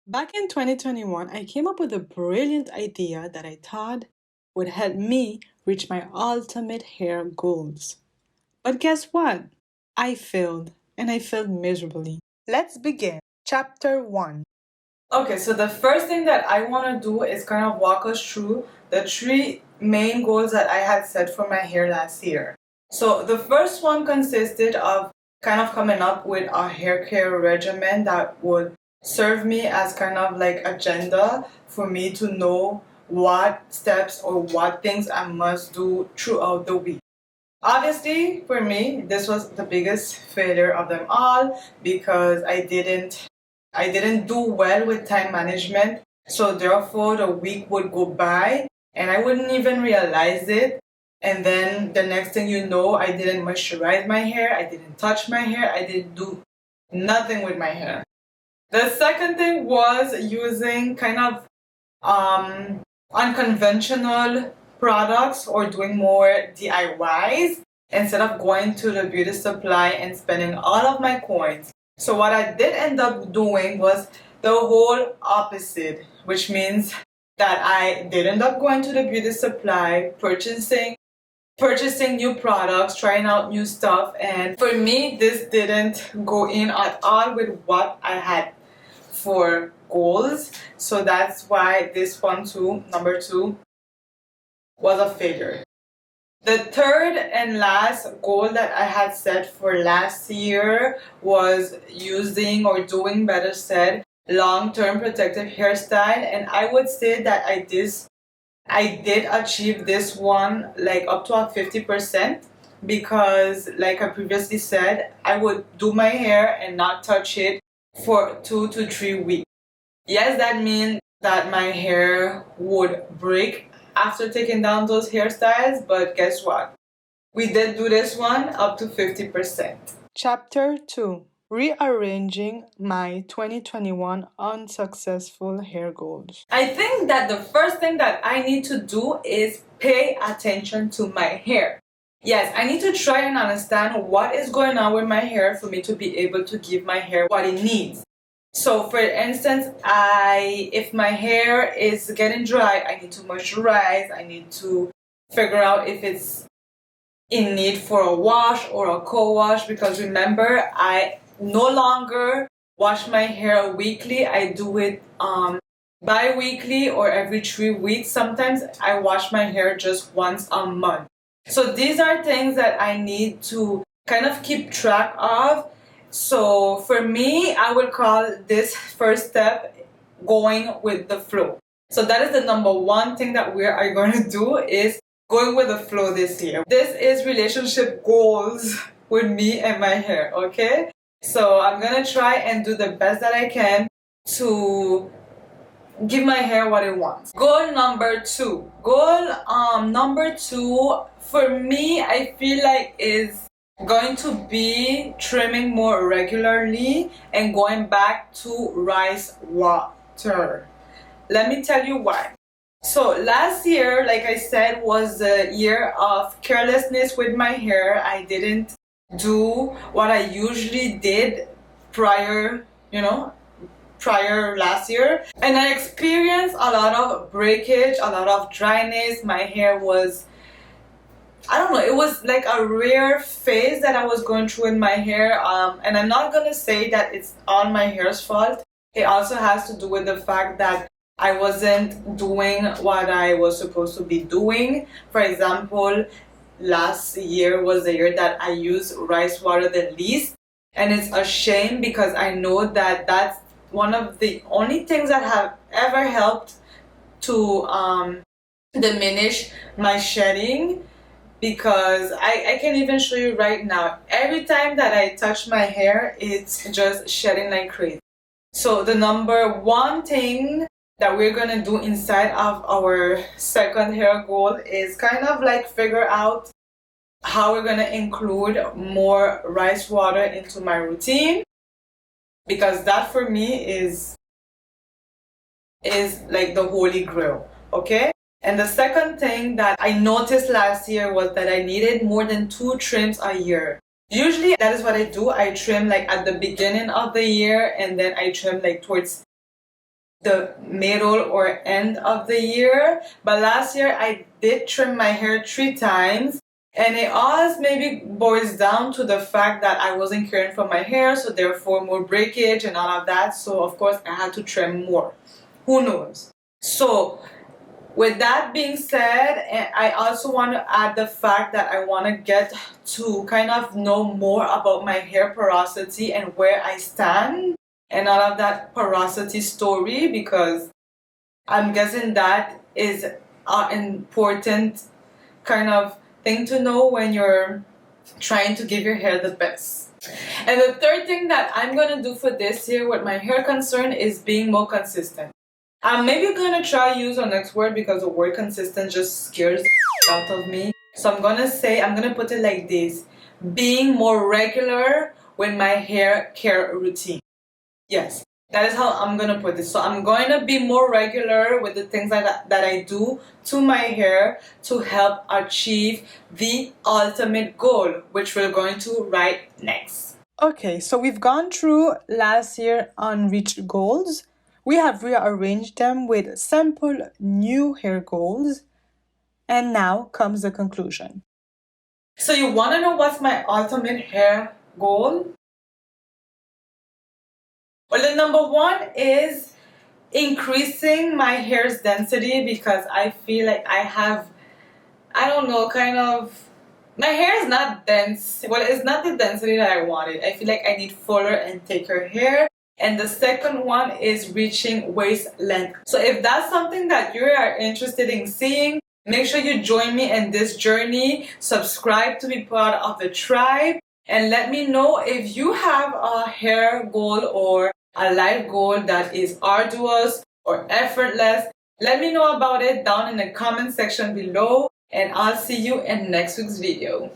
Back in 2021, I came up with a brilliant idea that I thought would help me reach my ultimate hair goals. But guess what? I failed, and I failed miserably. Let's begin. Chapter 1. Okay, so the first thing that I want to do is kind of walk us through the three main goals that I had set for my hair last year. So the first one consisted of kind of coming up with a hair care regimen that would serve me as kind of like agenda for me to know what steps or what things I must do throughout the week. Obviously, for me, this was the biggest failure of them all because I didn't do well with time management. So therefore the week would go by and I wouldn't even realize it. And then the next thing you know, I didn't moisturize my hair, I didn't touch my hair, I didn't do nothing with my hair. The second thing was using kind of unconventional products or doing more DIYs instead of going to the beauty supply and spending all of my coins. So what I did end up doing was the whole opposite, which means that I did end up going to the beauty supply, purchasing new products, trying out new stuff, and for me this didn't go in at all with what I had for goals. So that's why this one too, number two, was a failure. The third and last goal that I had set for last year was using, or doing better said, long-term protective hairstyle, and I would say that I did achieve this one like up to a 50% because like I previously said, I would do my hair and not touch it for 2 to 3 weeks. Yes, that means that my hair would break after taking down those hairstyles, but guess what? We did do this one up to 50%. Chapter 2. Rearranging my 2021 unsuccessful hair goals. I think that the first thing that I need to do is pay attention to my hair. Yes, I need to try and understand what is going on with my hair for me to be able to give my hair what it needs. So for instance, if my hair is getting dry, I need to moisturize, I need to figure out if it's in need for a wash or a co-wash, because remember, I no longer wash my hair weekly. I do it bi-weekly or every 3 weeks. Sometimes I wash my hair just once a month. So these are things that I need to kind of keep track of. So for me, I would call this first step going with the flow. So that is the number one thing that we are going to do, is going with the flow this year. This is relationship goals with me and my hair, okay? So I'm gonna try and do the best that I can to give my hair what it wants. Goal number two. Number two for me, I feel like is going to be trimming more regularly and going back to rice water. Let me tell you why. So last year, like I said, was a year of carelessness with my hair. I didn't do what I usually did prior last year, and I experienced a lot of breakage, a lot of dryness. My hair was, I don't know, it was like a rare phase that I was going through in my hair, and I'm not gonna say that it's all my hair's fault. It also has to do with the fact that I wasn't doing what I was supposed to be doing. For example, last year was the year that I used rice water the least, and it's a shame because I know that that's one of the only things that have ever helped to diminish my shedding, because I can even show you right now, every time that I touch my hair, it's just shedding like crazy. So the number one thing that we're gonna do inside of our second hair goal is kind of like figure out how we're gonna include more rice water into my routine, because that for me is like the holy grail, okay? And the second thing that I noticed last year was that I needed more than 2 trims a year. Usually that is what I do. I trim like at the beginning of the year, and then I trim like towards the middle or end of the year. But last year I did trim my hair 3 times, and it always maybe boils down to the fact that I wasn't caring for my hair, so therefore more breakage and all of that. So of course I had to trim more. Who knows? So with that being said, I also want to add the fact that I want to get to kind of know more about my hair porosity and where I stand and all of that porosity story, because I'm guessing that is an important kind of thing to know when you're trying to give your hair the best. And the third thing that I'm going to do for this year with my hair concern is being more consistent. I'm maybe gonna try use our next word because the word consistent just scares the out of me. So I'm gonna put it like this: being more regular with my hair care routine. Yes, that is how I'm gonna put it. So I'm going to be more regular with the things that I do to my hair to help achieve the ultimate goal, which we're going to write next. Okay, so we've gone through last year unreached goals. We have rearranged them with simple new hair goals. And now comes the conclusion. So you want to know what's my ultimate hair goal? Well, the number one is increasing my hair's density, because I feel like I have, I don't know, kind of, my hair is not dense. Well, it's not the density that I wanted. I feel like I need fuller and thicker hair. And the second one is reaching waist length. So if that's something that you are interested in seeing, make sure you join me in this journey. Subscribe to be part of the tribe. And let me know if you have a hair goal or a life goal that is arduous or effortless. Let me know about it down in the comment section below. And I'll see you in next week's video.